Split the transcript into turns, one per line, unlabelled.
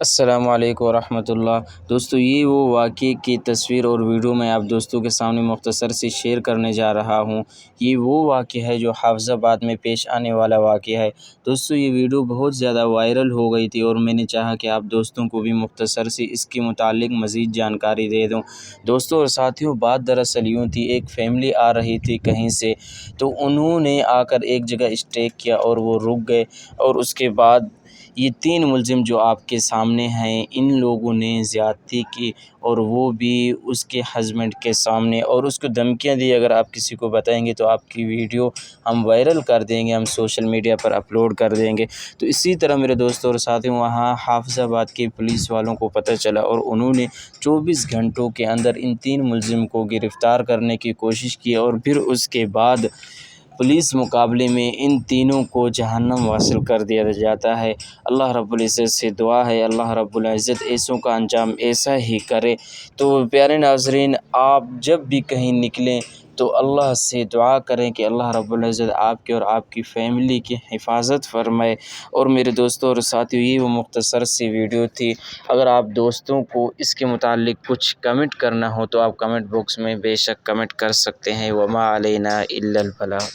السلام علیکم ورحمۃ اللہ۔ دوستو، یہ وہ واقعے کی تصویر اور ویڈیو میں آپ دوستوں کے سامنے مختصر سے شیئر کرنے جا رہا ہوں۔ یہ وہ واقعہ ہے جو حافظ آباد میں پیش آنے والا واقعہ ہے۔ دوستو، یہ ویڈیو بہت زیادہ وائرل ہو گئی تھی اور میں نے چاہا کہ آپ دوستوں کو بھی مختصر سے اس کے متعلق مزید جانکاری دے دوں۔ دوستو اور ساتھیوں، بات دراصل یوں تھی، ایک فیملی آ رہی تھی کہیں سے، تو انہوں نے آ کر ایک جگہ اسٹے کیا اور وہ رک گئے، اور اس کے بعد یہ 3 ملزم جو آپ کے سامنے ہیں، ان لوگوں نے زیادتی کی، اور وہ بھی اس کے ہسبینڈ کے سامنے، اور اس کو دھمکیاں دی، اگر آپ کسی کو بتائیں گے تو آپ کی ویڈیو ہم وائرل کر دیں گے، ہم سوشل میڈیا پر اپلوڈ کر دیں گے۔ تو اسی طرح میرے دوستوں اور ساتھیوں، وہاں حافظ آباد کے پولیس والوں کو پتہ چلا، اور انہوں نے 24 گھنٹوں کے اندر ان 3 ملزم کو گرفتار کرنے کی کوشش کی، اور پھر اس کے بعد پولیس مقابلے میں ان تینوں کو جہنم واصل کر دیا جاتا ہے۔ اللہ رب العزت سے دعا ہے، اللہ رب العزت ایسوں کا انجام ایسا ہی کرے۔ تو پیارے ناظرین، آپ جب بھی کہیں نکلیں تو اللہ سے دعا کریں کہ اللہ رب العزت آپ کے اور آپ کی فیملی کی حفاظت فرمائے۔ اور میرے دوستوں اور ساتھیوں، یہ وہ مختصر سی ویڈیو تھی۔ اگر آپ دوستوں کو اس کے متعلق کچھ کمنٹ کرنا ہو تو آپ کمنٹ باکس میں بے شک کمنٹ کر سکتے ہیں۔ وما علینا الا البلاغ۔